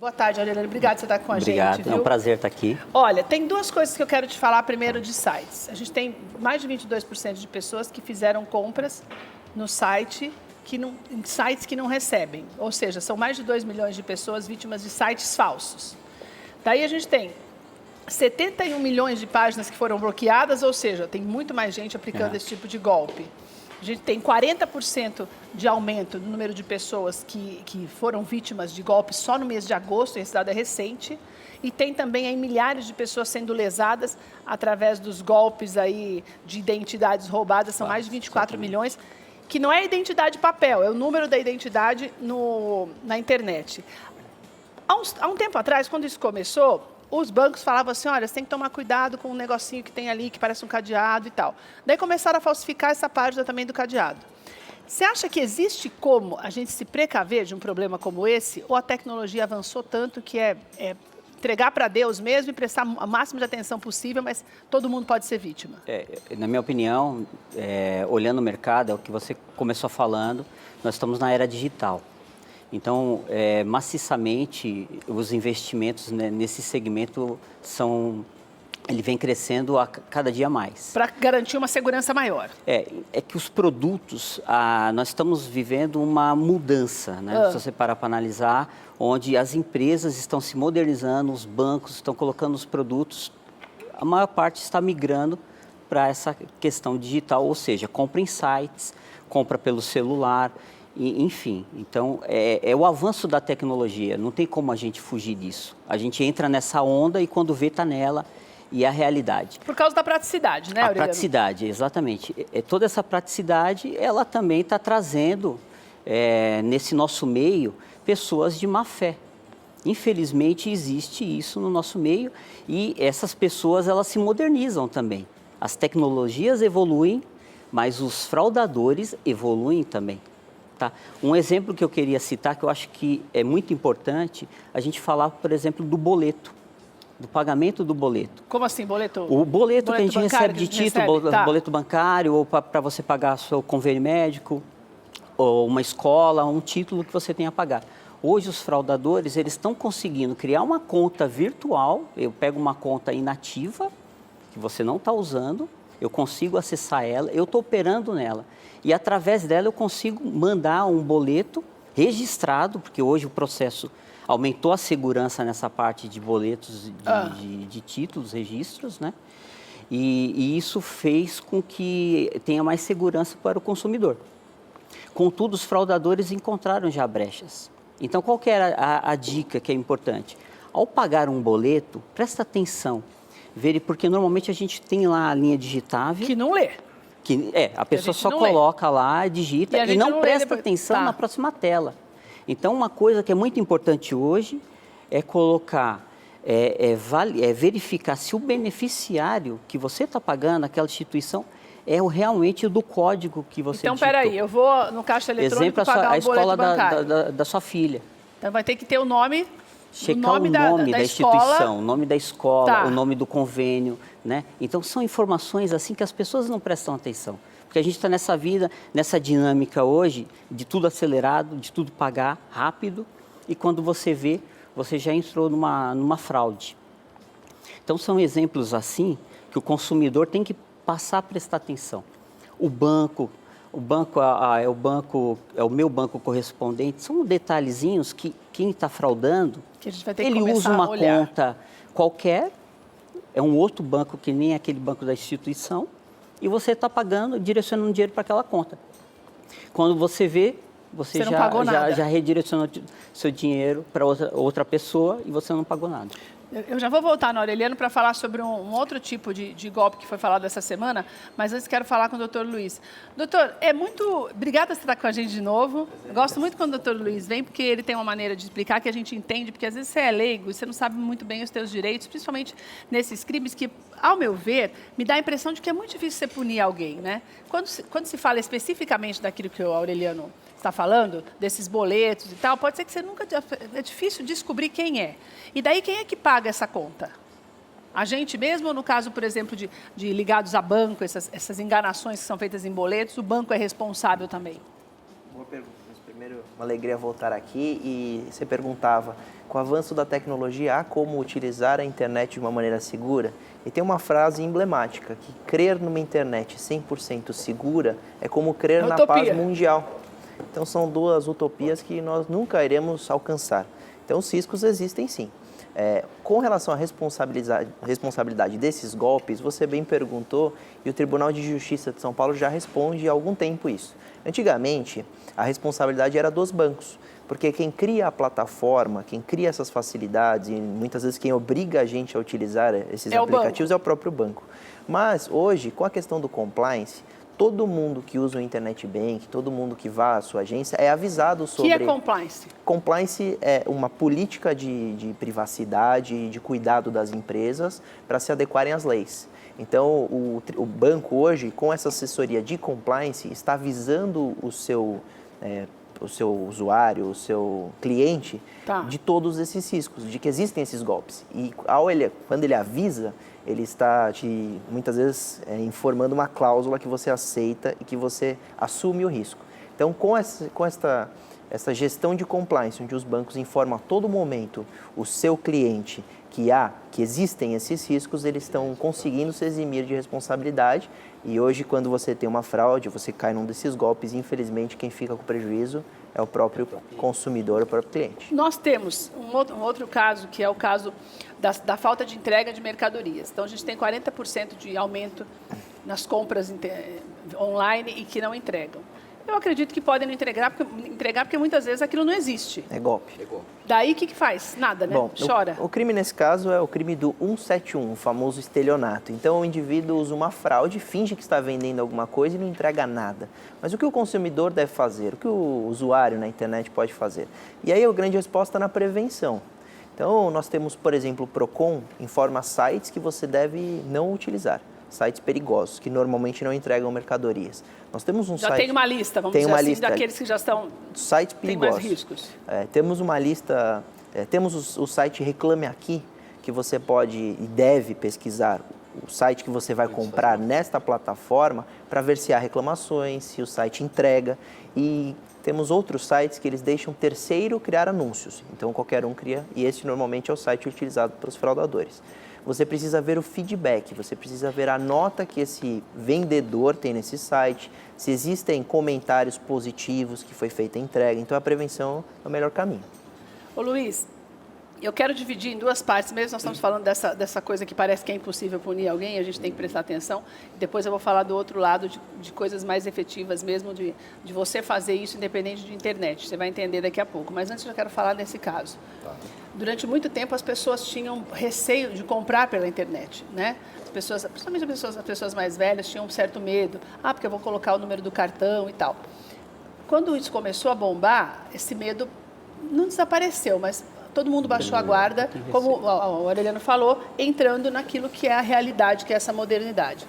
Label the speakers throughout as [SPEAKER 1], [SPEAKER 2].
[SPEAKER 1] Boa tarde, Aureliano. Obrigada por você estar com a gente.
[SPEAKER 2] Obrigado,
[SPEAKER 1] Viu?
[SPEAKER 2] é um prazer estar aqui.
[SPEAKER 1] Olha, tem duas coisas que eu quero te falar primeiro de sites. A gente tem mais de 22% de pessoas que fizeram compras no site, em sites que não recebem. Ou seja, são mais de 2 milhões de pessoas vítimas de sites falsos. Daí a gente tem 71 milhões de páginas que foram bloqueadas, ou seja, tem muito mais gente aplicando esse tipo de golpe. A gente tem 40% de aumento no número de pessoas que foram vítimas de golpes só no mês de agosto, esse dado é recente. E tem também aí milhares de pessoas sendo lesadas através dos golpes aí de identidades roubadas, são mais de 24 milhões, que não é identidade papel, é o número da identidade na internet. Há um tempo atrás, quando isso começou, os bancos falavam assim, olha, você tem que tomar cuidado com um negocinho que tem ali, que parece um cadeado e tal. Daí começaram a falsificar essa página também do cadeado. Você acha que existe como a gente se precaver de um problema como esse? Ou a tecnologia avançou tanto que é entregar para Deus mesmo e prestar o máximo de atenção possível, mas todo mundo pode ser vítima?
[SPEAKER 2] Na minha opinião, olhando o mercado, é o que você começou falando, nós estamos na era digital. Então, maciçamente, os investimentos nesse segmento ele vem crescendo a cada dia mais.
[SPEAKER 1] Para garantir uma segurança maior.
[SPEAKER 2] É que os produtos, nós estamos vivendo uma mudança, né? Se você parar para analisar, onde as empresas estão se modernizando, os bancos estão colocando os produtos, a maior parte está migrando para essa questão digital, ou seja, compra em sites, compra pelo celular, enfim. Então, é o avanço da tecnologia, não tem como a gente fugir disso. A gente entra nessa onda e quando vê, está nela. E a realidade.
[SPEAKER 1] Por causa da praticidade, né, Aureliano?
[SPEAKER 2] A praticidade, exatamente. Toda essa praticidade, ela também está trazendo, nesse nosso meio, pessoas de má fé. Infelizmente, existe isso no nosso meio e essas pessoas, elas se modernizam também. As tecnologias evoluem, mas os fraudadores evoluem também. Tá? Um exemplo que eu queria citar, que eu acho que é muito importante, a gente falar, por exemplo, do boleto. Do pagamento do boleto.
[SPEAKER 1] Como assim, boleto?
[SPEAKER 2] O boleto que a gente recebe de título, boleto bancário, ou para você pagar seu convênio médico, ou uma escola, um título que você tem a pagar. Hoje os fraudadores, eles estão conseguindo criar uma conta virtual, eu pego uma conta inativa, que você não está usando, eu consigo acessar ela, eu estou operando nela. E através dela eu consigo mandar um boleto registrado, porque hoje o processo aumentou a segurança nessa parte de boletos, de títulos, registros, né? E isso fez com que tenha mais segurança para o consumidor. Contudo, os fraudadores encontraram já brechas. Então, qual que era a dica que é importante? Ao pagar um boleto, presta atenção, porque normalmente a gente tem lá a linha digitável.
[SPEAKER 1] Que não lê.
[SPEAKER 2] A pessoa só coloca lá, digita e não presta atenção na próxima tela. Então, uma coisa que é muito importante hoje é colocar, verificar se o beneficiário que você está pagando, aquela instituição, é realmente do código que você digitou.
[SPEAKER 1] Então, peraí, eu vou no caixa eletrônico pagar o boleto bancário.
[SPEAKER 2] A escola da sua filha.
[SPEAKER 1] Então, vai ter que ter o nome...
[SPEAKER 2] Checar o nome da instituição, o nome da escola, o nome do convênio, né? Então, são informações assim que as pessoas não prestam atenção. Porque a gente está nessa vida, nessa dinâmica hoje, de tudo acelerado, de tudo pagar rápido, e quando você vê, você já entrou numa fraude. Então, são exemplos assim que o consumidor tem que passar a prestar atenção. O banco é o meu banco correspondente, são detalhezinhos que quem está fraudando,
[SPEAKER 1] que a gente vai ter que
[SPEAKER 2] ele usa uma conta qualquer, é um outro banco que nem aquele banco da instituição, e você está pagando, direcionando dinheiro para aquela conta. Quando você vê, você já redirecionou seu dinheiro para outra pessoa e você não pagou nada.
[SPEAKER 1] Eu já vou voltar no Aureliano para falar sobre um outro tipo de golpe que foi falado essa semana, mas antes quero falar com o Dr. Luiz. Doutor, obrigada por estar com a gente de novo. Eu gosto muito quando o Dr. Luiz vem, porque ele tem uma maneira de explicar que a gente entende, porque às vezes você é leigo e você não sabe muito bem os seus direitos, principalmente nesses crimes que, ao meu ver, me dá a impressão de que é muito difícil você punir alguém, né? Quando se fala especificamente daquilo que o Aureliano está falando, desses boletos e tal, pode ser que você nunca... É difícil descobrir quem é. E daí, quem é que paga essa conta? A gente mesmo, ou no caso, por exemplo, de ligados a banco, essas enganações que são feitas em boletos, o banco é responsável também?
[SPEAKER 3] Boa pergunta. Mas primeiro Primeiro, uma alegria voltar aqui e você perguntava, com o avanço da tecnologia, há como utilizar a internet de uma maneira segura? E tem uma frase emblemática, que crer numa internet 100% segura é como crer na paz mundial. Então, são duas utopias que nós nunca iremos alcançar. Então, os riscos existem sim. Com relação à responsabilidade desses golpes, você bem perguntou e o Tribunal de Justiça de São Paulo já responde há algum tempo isso. Antigamente, a responsabilidade era dos bancos, porque quem cria a plataforma, quem cria essas facilidades e muitas vezes quem obriga a gente a utilizar esses aplicativos é o próprio banco. Mas hoje, com a questão do compliance, todo mundo que usa o Internet Bank, todo mundo que vá à sua agência é avisado sobre...
[SPEAKER 1] O que é compliance?
[SPEAKER 3] Compliance é uma política de privacidade e de cuidado das empresas para se adequarem às leis. Então, o banco hoje, com essa assessoria de compliance, está avisando o seu usuário, o seu cliente, de todos esses riscos, de que existem esses golpes. E quando ele avisa, ele está muitas vezes informando uma cláusula que você aceita e que você assume o risco. Então, com essa gestão de compliance, onde os bancos informam a todo momento o seu cliente que existem esses riscos, eles estão conseguindo se eximir de responsabilidade. E hoje, quando você tem uma fraude, você cai num desses golpes, infelizmente, quem fica com prejuízo é o próprio consumidor, o próprio cliente.
[SPEAKER 1] Nós temos um outro caso, que é o caso da falta de entrega de mercadorias. Então, a gente tem 40% de aumento nas compras online e que não entregam. Eu acredito que podem não entregar porque muitas vezes aquilo não existe.
[SPEAKER 3] É golpe.
[SPEAKER 1] Daí, o que faz? Nada, né?
[SPEAKER 3] Bom,
[SPEAKER 1] chora.
[SPEAKER 3] O crime, nesse caso, é o crime do 171, o famoso estelionato. Então, o indivíduo usa uma fraude, finge que está vendendo alguma coisa e não entrega nada. Mas o que o consumidor deve fazer? O que o usuário na internet pode fazer? E aí, a grande resposta na prevenção. Então, nós temos, por exemplo, o Procon informa sites que você deve não utilizar. Sites perigosos, que normalmente não entregam mercadorias. Nós temos um site...
[SPEAKER 1] Já tem uma lista, vamos dizer assim, daqueles que já estão...
[SPEAKER 3] Sites perigosos.
[SPEAKER 1] Tem mais riscos.
[SPEAKER 3] Temos uma lista... temos o site Reclame Aqui, que você pode e deve pesquisar o site que você vai comprar nesta plataforma para ver se há reclamações, se o site entrega. E temos outros sites que eles deixam terceiro criar anúncios. Então, qualquer um cria, e esse normalmente é o site utilizado pelos fraudadores. Você precisa ver o feedback, você precisa ver a nota que esse vendedor tem nesse site, se existem comentários positivos que foi feita a entrega. Então, a prevenção é o melhor caminho.
[SPEAKER 1] Ô Luiz, eu quero dividir em duas partes, mesmo nós estamos falando dessa coisa que parece que é impossível punir alguém, a gente tem que prestar atenção. Depois eu vou falar do outro lado, de coisas mais efetivas mesmo, de você fazer isso independente de internet. Você vai entender daqui a pouco. Mas antes eu quero falar desse caso. Durante muito tempo as pessoas tinham receio de comprar pela internet, né? Principalmente as pessoas mais velhas tinham um certo medo. Porque eu vou colocar o número do cartão e tal. Quando isso começou a bombar, esse medo não desapareceu, mas todo mundo baixou a guarda, como o Aureliano falou, entrando naquilo que é a realidade, que é essa modernidade.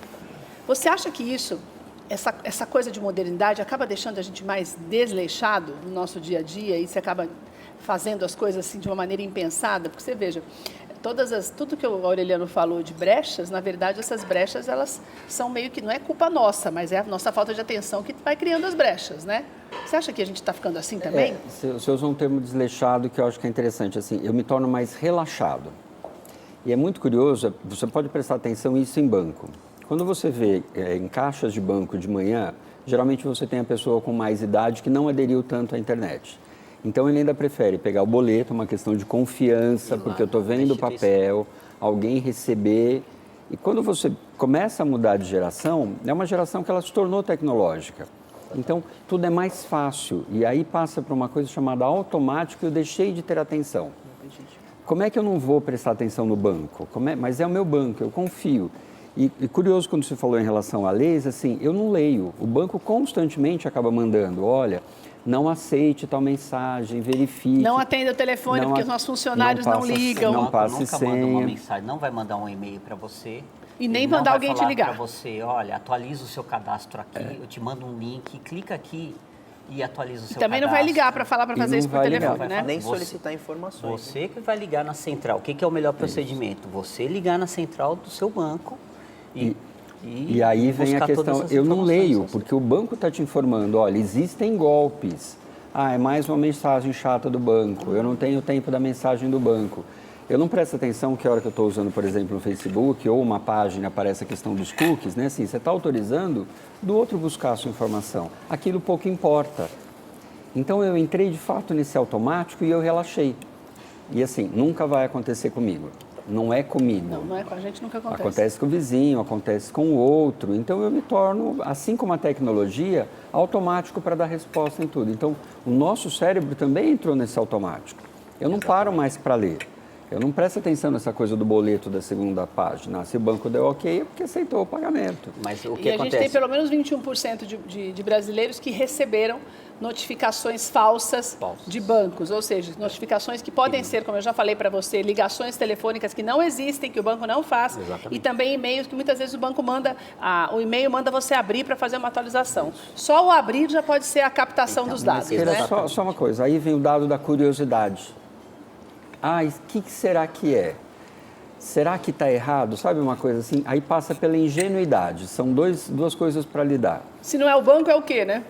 [SPEAKER 1] Você acha que essa coisa de modernidade acaba deixando a gente mais desleixado no nosso dia a dia e você acaba fazendo as coisas assim de uma maneira impensada? Porque você veja, tudo que o Aureliano falou de brechas, na verdade essas brechas elas são meio que, não é culpa nossa, mas é a nossa falta de atenção que vai criando as brechas, né? Você acha que a gente está ficando assim também?
[SPEAKER 4] Você usou um termo desleixado que eu acho que é interessante, assim, eu me torno mais relaxado. E é muito curioso, você pode prestar atenção nisso em banco. Quando você vê em caixas de banco de manhã, geralmente você tem a pessoa com mais idade que não aderiu tanto à internet. Então, ele ainda prefere pegar o boleto, uma questão de confiança, porque eu estou vendo o papel, alguém receber. E quando você começa a mudar de geração, é uma geração que ela se tornou tecnológica. Então, tudo é mais fácil. E aí passa para uma coisa chamada automático e eu deixei de ter atenção. Como é que eu não vou prestar atenção no banco? Mas é o meu banco, eu confio. E curioso, quando você falou em relação a leis, assim, eu não leio. O banco constantemente acaba mandando, olha... Não aceite tal mensagem, verifique.
[SPEAKER 1] Não atenda o telefone porque os nossos funcionários não ligam.
[SPEAKER 2] Não passe senha. Nunca manda uma mensagem, não vai mandar um e-mail para você.
[SPEAKER 1] E nem mandar alguém te ligar.
[SPEAKER 2] Para você, olha, atualiza o seu cadastro aqui, eu te mando um link, clica aqui e atualiza o seu cadastro.
[SPEAKER 1] Também não vai ligar para falar para fazer isso por telefone, né?
[SPEAKER 3] Nem solicitar informações.
[SPEAKER 2] Você que vai ligar na central. O que é o melhor procedimento? Você ligar na central do seu banco
[SPEAKER 4] e aí vem a questão, eu não leio, porque o banco está te informando, olha, existem golpes, é mais uma mensagem chata do banco, eu não tenho tempo da mensagem do banco. Eu não presto atenção que a hora que eu estou usando, por exemplo, no Facebook ou uma página aparece a questão dos cookies, né? Assim, você está autorizando do outro buscar a sua informação. Aquilo pouco importa. Então, eu entrei de fato nesse automático e eu relaxei. E assim, nunca vai acontecer comigo. Não é comigo.
[SPEAKER 1] Não é com a gente, nunca acontece.
[SPEAKER 4] Acontece com o vizinho, acontece com o outro. Então, eu me torno, assim como a tecnologia, automático para dar resposta em tudo. Então, o nosso cérebro também entrou nesse automático. Eu não paro mais para ler. Eu não presto atenção nessa coisa do boleto da segunda página. Se o banco deu ok, é porque aceitou o pagamento.
[SPEAKER 2] Mas o que
[SPEAKER 1] e
[SPEAKER 2] acontece?
[SPEAKER 1] A gente tem pelo menos 21% de brasileiros que receberam notificações falsas de bancos, ou seja, notificações que podem ser, como eu já falei para você, ligações telefônicas que não existem, que o banco não faz, e também e-mails que muitas vezes o banco manda, o e-mail manda você abrir para fazer uma atualização. Só o abrir já pode ser a captação dos dados, né?
[SPEAKER 4] Só uma coisa, aí vem o dado da curiosidade. O que será que é? Será que está errado? Sabe uma coisa assim? Aí passa pela ingenuidade. São duas coisas para lidar.
[SPEAKER 1] Se não é o banco, é o quê, né?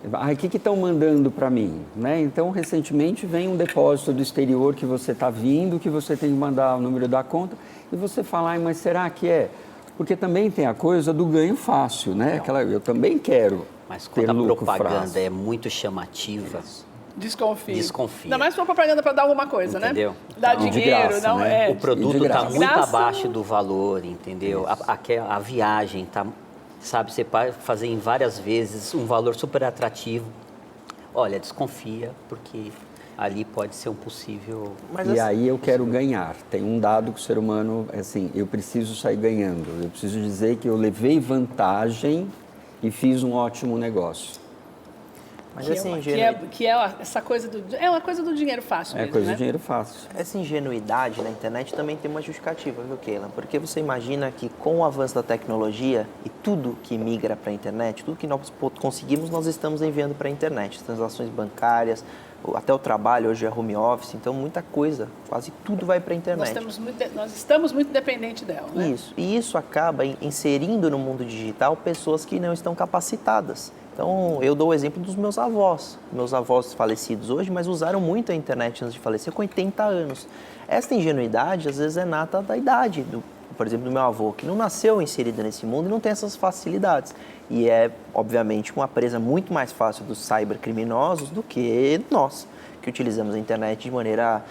[SPEAKER 4] O que estão mandando para mim? Né? Então, recentemente, vem um depósito do exterior que você está vindo, que você tem que mandar o número da conta, e você fala, mas será que é? Porque também tem a coisa do ganho fácil, né? Eu também quero
[SPEAKER 2] Mas quando
[SPEAKER 4] ter
[SPEAKER 2] a
[SPEAKER 4] lucro
[SPEAKER 2] propaganda
[SPEAKER 4] fácil.
[SPEAKER 2] é muito chamativa...
[SPEAKER 1] Desconfia.
[SPEAKER 2] Ainda
[SPEAKER 1] mais se for propaganda para dar alguma coisa,
[SPEAKER 2] entendeu?
[SPEAKER 1] Né? Dar
[SPEAKER 4] Então,
[SPEAKER 1] dinheiro,
[SPEAKER 4] graça,
[SPEAKER 1] não
[SPEAKER 4] né?
[SPEAKER 1] é.
[SPEAKER 2] O produto está muito
[SPEAKER 1] Graça.
[SPEAKER 2] abaixo do valor, entendeu? A viagem está, sabe, você pode fazer em várias vezes um valor super atrativo. Olha, desconfia, porque ali pode ser um possível...
[SPEAKER 4] Aí eu quero ganhar. Tem um dado que o ser humano, assim, eu preciso sair ganhando. Eu preciso dizer que eu levei vantagem e fiz um ótimo negócio.
[SPEAKER 3] Mas
[SPEAKER 1] essa coisa é uma coisa do dinheiro fácil mesmo,
[SPEAKER 4] coisa
[SPEAKER 1] né?
[SPEAKER 4] do dinheiro fácil.
[SPEAKER 3] Essa ingenuidade na internet também tem uma justificativa, viu, Keila? Porque você imagina que com o avanço da tecnologia e tudo que migra para a internet, tudo que nós conseguimos, nós estamos enviando para a internet. As transações bancárias, até o trabalho hoje é home office, então muita coisa, quase tudo vai para a internet.
[SPEAKER 1] Nós estamos muito dependentes dela, né?
[SPEAKER 3] Isso. E isso acaba inserindo no mundo digital pessoas que não estão capacitadas. Então, eu dou o exemplo dos meus avós. Meus avós falecidos hoje, mas usaram muito a internet antes de falecer, com 80 anos. Essa ingenuidade, às vezes, é nata da idade, por exemplo, do meu avô, que não nasceu inserido nesse mundo e não tem essas facilidades. E é, obviamente, uma presa muito mais fácil dos cybercriminosos do que nós, que utilizamos a internet de maneira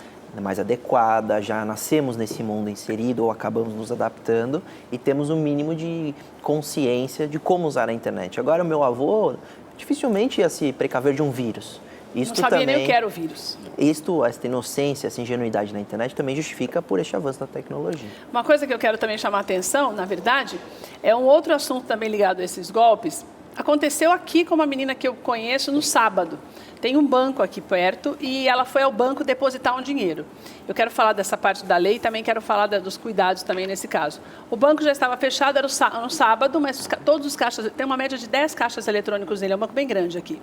[SPEAKER 3] mais adequada, já nascemos nesse mundo inserido ou acabamos nos adaptando e temos um mínimo de consciência de como usar a internet. Agora, o meu avô dificilmente ia se precaver de um vírus.
[SPEAKER 1] Não sabia nem o que era o vírus.
[SPEAKER 3] Esta inocência, essa ingenuidade na internet também justifica por este avanço da tecnologia.
[SPEAKER 1] Uma coisa que eu quero também chamar a atenção, na verdade, é um outro assunto também ligado a esses golpes. Aconteceu aqui com uma menina que eu conheço no sábado. Tem um banco aqui perto e ela foi ao banco depositar um dinheiro. Eu quero falar dessa parte da lei e também quero falar dos cuidados também nesse caso. O banco já estava fechado, era no sábado, mas todos os caixas, tem uma média de 10 caixas eletrônicos nele, é um banco bem grande aqui.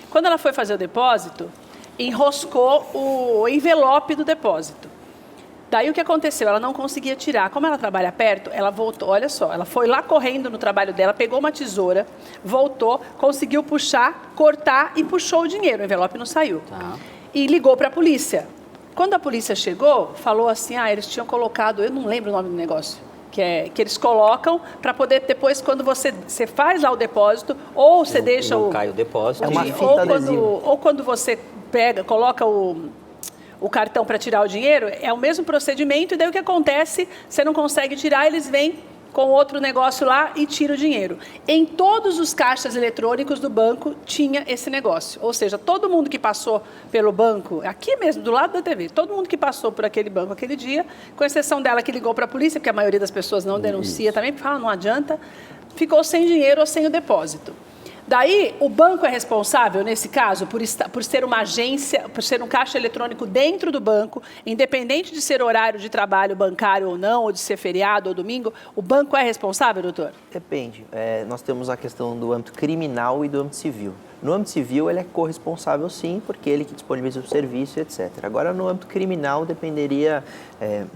[SPEAKER 1] Quando ela foi fazer o depósito, enroscou o envelope do depósito. Daí o que aconteceu? Ela não conseguia tirar. Como ela trabalha perto, ela voltou, olha só, ela foi lá correndo no trabalho dela, pegou uma tesoura, voltou, conseguiu puxar, cortar e puxou o dinheiro. O envelope não saiu.
[SPEAKER 2] Tá.
[SPEAKER 1] E ligou para a polícia. Quando a polícia chegou, falou assim, eles tinham colocado, eu não lembro o nome do negócio, que eles colocam para poder depois, quando você faz lá o depósito, ou você deixa
[SPEAKER 2] não cai o depósito.
[SPEAKER 3] É uma fita adesiva.
[SPEAKER 1] Ou quando você coloca o cartão para tirar o dinheiro, é o mesmo procedimento, e daí o que acontece, você não consegue tirar, eles vêm com outro negócio lá e tiram o dinheiro. Em todos os caixas eletrônicos do banco tinha esse negócio. Ou seja, todo mundo que passou pelo banco, aqui mesmo, do lado da TV, todo mundo que passou por aquele banco aquele dia, com exceção dela que ligou para a polícia, porque a maioria das pessoas não denuncia também, porque fala, não adianta, ficou sem dinheiro ou sem o depósito. Daí, o banco é responsável, nesse caso, por ser uma agência, por ser um caixa eletrônico dentro do banco, independente de ser horário de trabalho bancário ou não, ou de ser feriado ou domingo, o banco é responsável, doutor?
[SPEAKER 3] Depende. Nós temos a questão do âmbito criminal e do âmbito civil. No âmbito civil, ele é corresponsável sim, porque ele que disponibiliza o serviço, etc. Agora, no âmbito criminal, dependeria...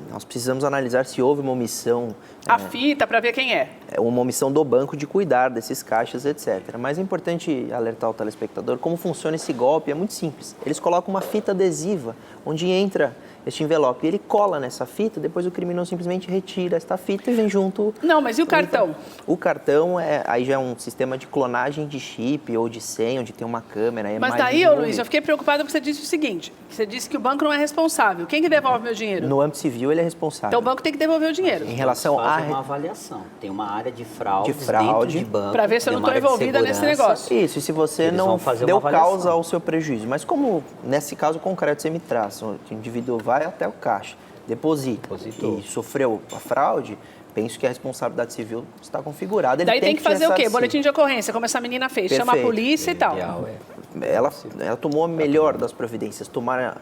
[SPEAKER 3] nós precisamos analisar se houve uma omissão...
[SPEAKER 1] A fita para ver quem é.
[SPEAKER 3] Uma omissão do banco de cuidar desses caixas, etc. Mas é importante alertar o telespectador como funciona esse golpe. É muito simples. Eles colocam uma fita adesiva onde entra este envelope. Ele cola nessa fita, depois o criminoso simplesmente retira esta fita e vem junto...
[SPEAKER 1] Não, mas e o cartão?
[SPEAKER 3] O cartão, aí já é um sistema de clonagem de chip ou de senha, onde tem uma câmera.
[SPEAKER 1] Mas daí, Luiz, eu fiquei preocupada porque você disse o seguinte, você disse que o banco não é responsável. Quem que devolve meu dinheiro?
[SPEAKER 3] No âmbito civil, ele é responsável.
[SPEAKER 1] Então o banco tem que devolver o dinheiro.
[SPEAKER 3] Em relação a...
[SPEAKER 2] uma avaliação. Tem uma área de fraude dentro de banco.
[SPEAKER 1] Para ver se eu não estou envolvida nesse negócio.
[SPEAKER 3] Isso, e se você não deu causa ao seu prejuízo. Mas como, nesse caso concreto, você me traz, o indivíduo vai até o caixa, depositou e sofreu a fraude, penso que a responsabilidade civil está configurada.
[SPEAKER 1] Daí tem que fazer o quê? Boletim de ocorrência, como essa menina fez. Chama a polícia e tal.
[SPEAKER 3] Ela tomou a melhor das providências,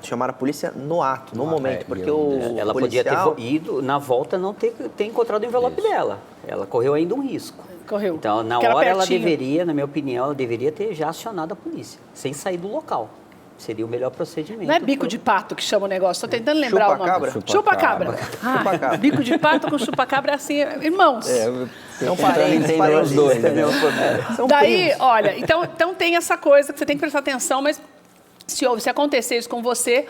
[SPEAKER 3] chamar a polícia no ato, no momento, porque
[SPEAKER 2] ela
[SPEAKER 3] policial...
[SPEAKER 2] podia ter ido, na volta, não ter encontrado o envelope dela. Ela correu ainda um risco.
[SPEAKER 1] Correu.
[SPEAKER 2] Então, na hora, ela deveria, na minha opinião, ela deveria ter já acionado a polícia, sem sair do local. Seria o melhor procedimento.
[SPEAKER 1] Não é bico de pato que chama o negócio, estou tentando lembrar o nome.
[SPEAKER 3] Chupa-cabra.
[SPEAKER 1] Chupa-cabra. Bico de pato com chupa-cabra é assim, irmãos.
[SPEAKER 3] São parentes os dois.
[SPEAKER 1] Daí, olha, então tem essa coisa que você tem que prestar atenção, mas se acontecer isso com você,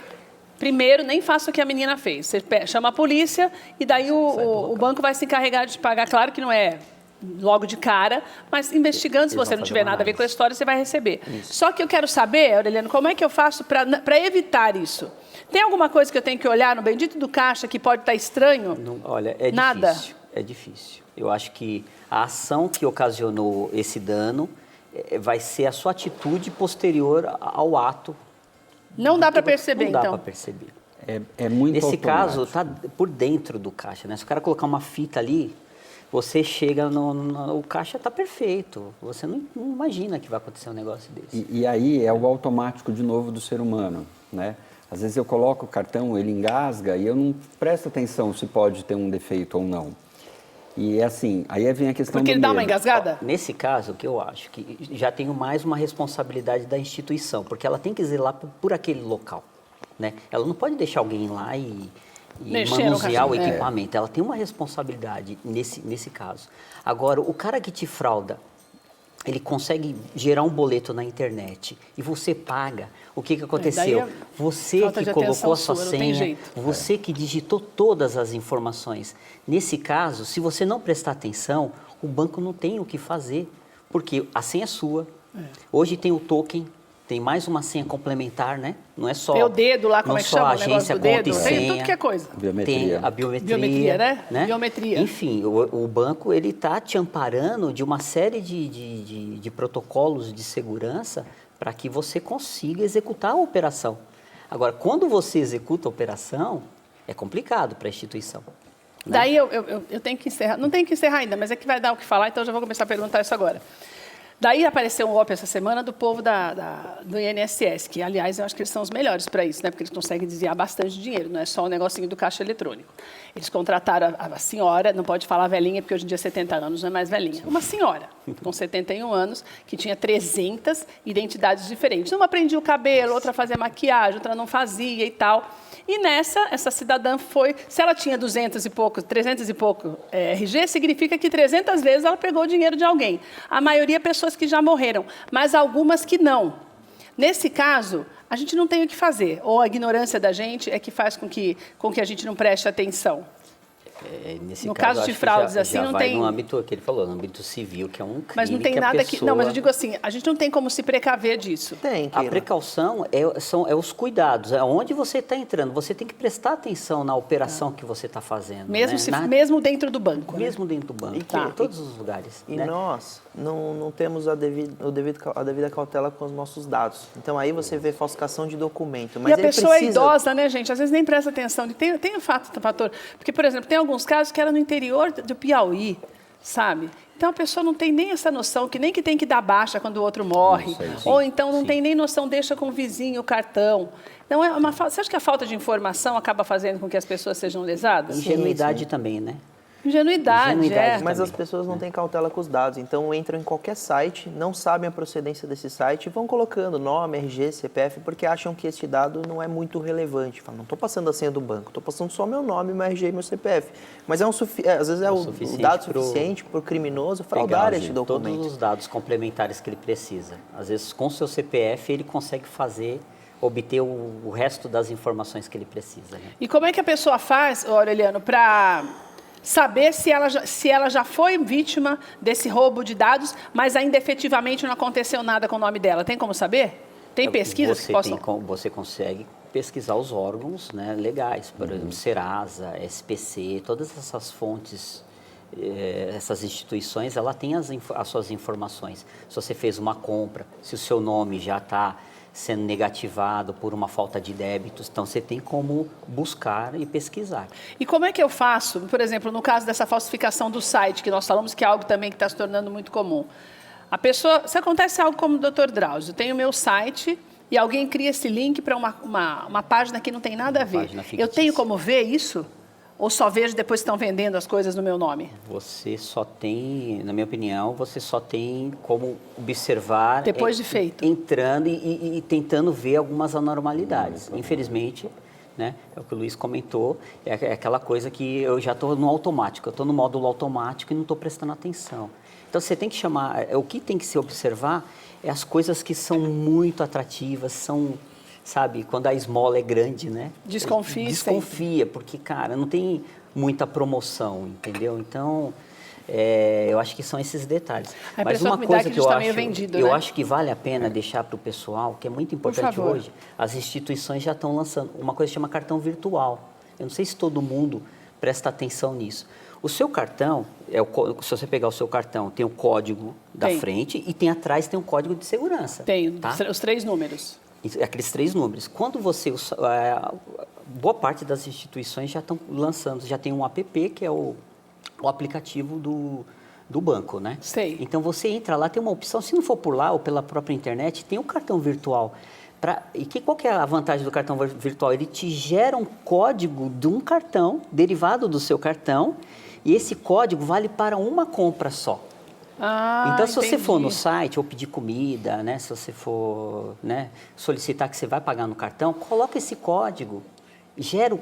[SPEAKER 1] primeiro, nem faça o que a menina fez. Você chama a polícia e daí o banco vai se encarregar de te pagar. Claro que não é logo de cara, mas investigando, se você não tiver nada a ver com a história, você vai receber. Isso. Só que eu quero saber, Aureliano, como é que eu faço para evitar isso? Tem alguma coisa que eu tenho que olhar no bendito do caixa que pode estar estranho?
[SPEAKER 2] Não, olha, é
[SPEAKER 1] nada.
[SPEAKER 2] Difícil. É difícil. Eu acho que a ação que ocasionou esse dano vai ser a sua atitude posterior ao ato.
[SPEAKER 1] Não dá para perceber, então?
[SPEAKER 2] Não dá para perceber.
[SPEAKER 4] É muito
[SPEAKER 2] Nesse
[SPEAKER 4] automático.
[SPEAKER 2] caso, está por dentro do caixa, né? Se o cara colocar uma fita ali, você chega o caixa está perfeito. Você não imagina que vai acontecer um negócio desse.
[SPEAKER 4] E aí é o automático de novo do ser humano, né? Às vezes eu coloco o cartão, ele engasga e eu não presto atenção se pode ter um defeito ou não. E é assim, aí vem a questão
[SPEAKER 1] Porque ele dá uma engasgada?
[SPEAKER 2] Nesse caso, o que eu acho, que já tenho mais uma responsabilidade da instituição, porque ela tem que zelar por aquele local, né? Ela não pode deixar alguém lá e manusear o equipamento. Ela tem uma responsabilidade nesse caso. Agora, o cara que te frauda, ele consegue gerar um boleto na internet e você paga. O que aconteceu? Você que colocou a sua senha, você que digitou todas as informações. Nesse caso, se você não prestar atenção, o banco não tem o que fazer, porque a senha é sua. Hoje tem o token, tem mais uma senha complementar, né? Não é só...
[SPEAKER 1] Tem o dedo lá, como é que chama
[SPEAKER 2] o negócio do dedo?
[SPEAKER 1] Tem tudo que é coisa.
[SPEAKER 4] Biometria.
[SPEAKER 2] Tem a biometria.
[SPEAKER 1] Biometria, né? Biometria.
[SPEAKER 2] Enfim, o banco, ele está te amparando de uma série de protocolos de segurança para que você consiga executar a operação. Agora, quando você executa a operação, é complicado para a instituição. Né?
[SPEAKER 1] Daí eu tenho que encerrar. Não tenho que encerrar ainda, mas é que vai dar o que falar, então eu já vou começar a perguntar isso agora. Daí apareceu um golpe essa semana do povo do INSS, que, aliás, eu acho que eles são os melhores para isso, né? Porque eles conseguem desviar bastante dinheiro, não é só o negocinho do caixa eletrônico. Eles contrataram a senhora, não pode falar velhinha, porque hoje em dia 70 anos não é mais velhinha, uma senhora com 71 anos, que tinha 300 identidades diferentes. Uma prendia o cabelo, outra fazia maquiagem, outra não fazia e tal. E essa cidadã foi, se ela tinha 300 e pouco RG, significa que 300 vezes ela pegou o dinheiro de alguém. A maioria pessoas que já morreram, mas algumas que não. Nesse caso, a gente não tem o que fazer, ou a ignorância da gente é que faz com que a gente não preste atenção.
[SPEAKER 2] Nesse
[SPEAKER 1] no caso de fraudes assim, não tem...
[SPEAKER 2] no âmbito que ele falou, no âmbito civil, que é um crime.
[SPEAKER 1] Mas não tem nada que... Não, mas eu digo assim, a gente não tem como se precaver disso.
[SPEAKER 2] A precaução é os cuidados, é onde você está entrando. Você tem que prestar atenção na operação que você está fazendo.
[SPEAKER 1] Mesmo dentro do banco.
[SPEAKER 2] Mesmo dentro do banco, em todos os lugares.
[SPEAKER 3] E nós não temos a devida cautela com os nossos dados. Então aí você vê falsificação de documento. Mas
[SPEAKER 1] e a pessoa é idosa, né, gente? Às vezes nem presta atenção. Tem um fator. Porque, por exemplo, tem alguns casos que era no interior do Piauí, sabe? Então a pessoa não tem nem essa noção, que nem que tem que dar baixa quando o outro morre. Ou então não tem nem noção, deixa com o vizinho o cartão. Então, você acha que a falta de informação acaba fazendo com que as pessoas sejam lesadas?
[SPEAKER 2] Ingenuidade também, né?
[SPEAKER 1] Ingenuidade.
[SPEAKER 3] Mas as pessoas não têm cautela com os dados, então entram em qualquer site, não sabem a procedência desse site e vão colocando nome, RG, CPF, porque acham que este dado não é muito relevante. Falam, não estou passando a senha do banco, estou passando só meu nome, meu RG e meu CPF. Mas às vezes é o dado suficiente para o criminoso fraudar este documento.
[SPEAKER 2] Todos os dados complementares que ele precisa. Às vezes, com o seu CPF, ele consegue obter o resto das informações que ele precisa. Né?
[SPEAKER 1] E como é que a pessoa faz, Aureliano, para saber se ela já foi vítima desse roubo de dados, mas ainda efetivamente não aconteceu nada com o nome dela? Tem como saber? Tem pesquisas que possam...
[SPEAKER 2] Você consegue pesquisar os órgãos, né, legais, por exemplo, Serasa, SPC, todas essas fontes, essas instituições, ela tem as suas informações. Se você fez uma compra, se o seu nome já está sendo negativado por uma falta de débitos, então você tem como buscar e pesquisar.
[SPEAKER 1] E como é que eu faço, por exemplo, no caso dessa falsificação do site, que nós falamos que é algo também que está se tornando muito comum. A pessoa, se acontece algo como o Dr. Drauzio, eu tenho o meu site e alguém cria esse link para uma página que não tem nada a ver. Eu tenho como ver isso? Ou só vejo depois que estão vendendo as coisas no meu nome?
[SPEAKER 2] Você só tem, na minha opinião, você só tem como observar...
[SPEAKER 1] Depois de feito.
[SPEAKER 2] Entrando e tentando ver algumas anormalidades. Infelizmente, né, é o que o Luiz comentou, é aquela coisa que eu já estou no automático, eu estou no módulo automático e não estou prestando atenção. Então, você tem que chamar... O que tem que se observar é as coisas que são muito atrativas, são... Sabe, quando a esmola é grande, né? Desconfia, porque, cara, não tem muita promoção, entendeu? Então, eu acho que são esses detalhes.
[SPEAKER 1] Mas uma coisa que
[SPEAKER 2] eu acho que vale a pena deixar para o pessoal, que é muito importante hoje, as instituições já estão lançando uma coisa que chama cartão virtual. Eu não sei se todo mundo presta atenção nisso. O seu cartão, se você pegar o seu cartão, tem o código da frente e atrás tem um código de segurança.
[SPEAKER 1] Tem, tá? Os 3 números.
[SPEAKER 2] Aqueles 3 números. Quando você... boa parte das instituições já estão lançando, já tem um app, que é o aplicativo do banco, né?
[SPEAKER 1] Sei.
[SPEAKER 2] Então, você entra lá, tem uma opção, se não for por lá ou pela própria internet, tem um cartão virtual. Qual que é a vantagem do cartão virtual? Ele te gera um código de um cartão, derivado do seu cartão, e esse código vale para uma compra só. Então, se você for no site ou pedir comida, né, se você for, né, solicitar que você vai pagar no cartão, coloca esse código, gera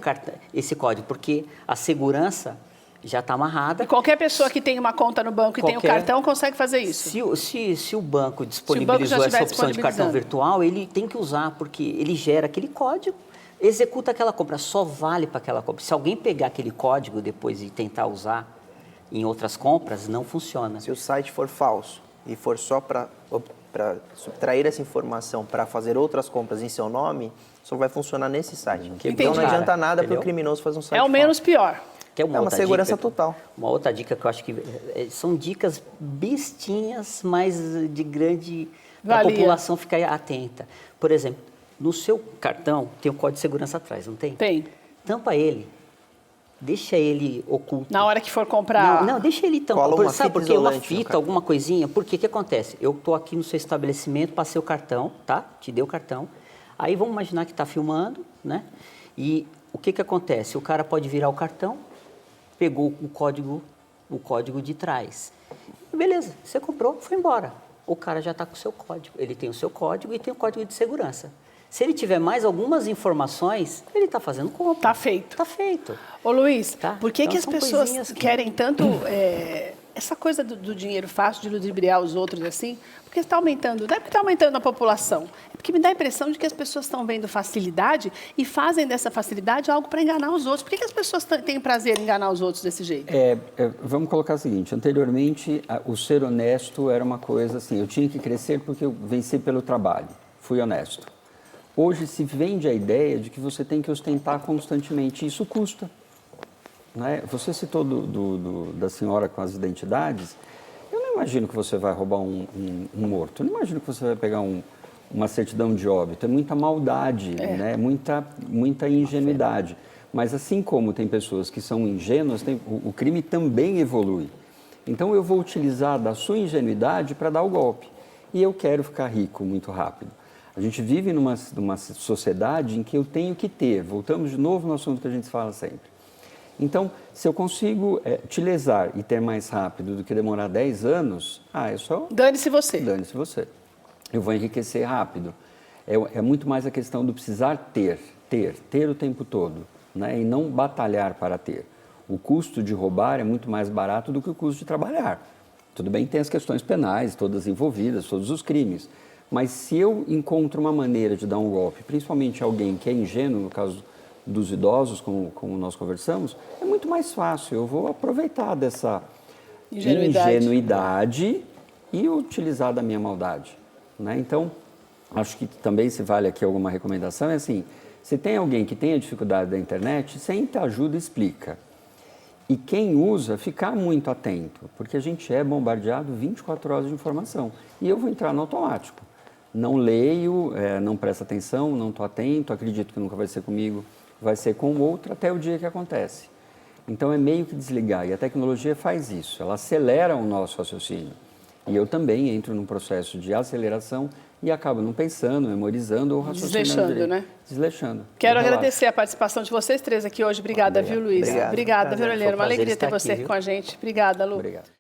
[SPEAKER 2] esse código, porque a segurança já está amarrada.
[SPEAKER 1] E qualquer pessoa que tem uma conta no banco e tem o cartão consegue fazer isso?
[SPEAKER 2] Se o banco disponibilizou essa opção de cartão virtual, ele tem que usar, porque ele gera aquele código, executa aquela compra, só vale para aquela compra. Se alguém pegar aquele código depois e tentar usar em outras compras, não funciona.
[SPEAKER 3] Se o site for falso e for só para subtrair essa informação para fazer outras compras em seu nome, só vai funcionar nesse site. Então não adianta nada para o criminoso fazer um site
[SPEAKER 1] falso. É o menos pior.
[SPEAKER 3] É uma segurança total.
[SPEAKER 2] Uma outra dica que eu acho que são dicas bestinhas, mas de grande... Para a população ficar atenta. Por exemplo, no seu cartão tem o código de segurança atrás, não tem?
[SPEAKER 1] Tem.
[SPEAKER 2] Tampa ele. Deixa ele oculto.
[SPEAKER 1] Na hora que for comprar...
[SPEAKER 2] Não, deixa ele tampado. Sabe por quê? Uma fita, alguma coisinha. Porque o que acontece? Eu estou aqui no seu estabelecimento, passei o cartão, tá? Te dei o cartão. Aí vamos imaginar que está filmando, né? E o que acontece? O cara pode virar o cartão, pegou o código de trás. Beleza, você comprou, foi embora. O cara já está com o seu código. Ele tem o seu código e tem o código de segurança. Se ele tiver mais algumas informações, ele está fazendo compra.
[SPEAKER 1] Está feito.
[SPEAKER 2] Está feito.
[SPEAKER 1] Ô Luiz,
[SPEAKER 2] tá?
[SPEAKER 1] por que as pessoas querem tanto essa coisa do dinheiro fácil, de ludibriar os outros assim? Porque está aumentando, não é porque está aumentando a população, é porque me dá a impressão de que as pessoas estão vendo facilidade e fazem dessa facilidade algo para enganar os outros. Por que as pessoas têm prazer em enganar os outros desse jeito?
[SPEAKER 4] Vamos colocar o seguinte, anteriormente o ser honesto era uma coisa assim, eu tinha que crescer porque eu venci pelo trabalho, fui honesto. Hoje se vende a ideia de que você tem que ostentar constantemente, isso custa. Né? Você citou da senhora com as identidades, eu não imagino que você vai roubar um morto, eu não imagino que você vai pegar uma certidão de óbito, é muita maldade, né? muita ingenuidade. Mas assim como tem pessoas que são ingênuas, o crime também evolui. Então eu vou utilizar da sua ingenuidade para dar o golpe. E eu quero ficar rico muito rápido. A gente vive numa sociedade em que eu tenho que ter, voltamos de novo no assunto que a gente fala sempre, Então, se eu consigo utilizar e ter mais rápido do que demorar 10 anos, é só...
[SPEAKER 1] Dane-se você.
[SPEAKER 4] Dane-se você. Eu vou enriquecer rápido. É muito mais a questão do precisar ter o tempo todo, né? E não batalhar para ter. O custo de roubar é muito mais barato do que o custo de trabalhar. Tudo bem que tem as questões penais, todas envolvidas, todos os crimes. Mas se eu encontro uma maneira de dar um golpe, principalmente alguém que é ingênuo, no caso dos idosos, como nós conversamos, é muito mais fácil. Eu vou aproveitar dessa ingenuidade e utilizar da minha maldade, né? Então, acho que também se vale aqui alguma recomendação, é assim, se tem alguém que tenha dificuldade da internet, senta, ajuda e explica. E quem usa, ficar muito atento, porque a gente é bombardeado 24 horas de informação. E eu vou entrar no automático. Não leio, não presto atenção, não estou atento, acredito que nunca vai ser comigo, vai ser com outro até o dia que acontece. Então é meio que desligar. E a tecnologia faz isso, ela acelera o nosso raciocínio. E eu também entro num processo de aceleração e acabo não pensando, memorizando ou raciocinando.
[SPEAKER 1] Desleixando, né?
[SPEAKER 4] Desleixando.
[SPEAKER 1] Quero agradecer a participação de vocês três aqui hoje. Obrigada, viu, Luiz? Obrigada, viu, Olheiro? Uma alegria ter você aqui com a gente. Obrigada, Lu.
[SPEAKER 4] Obrigado.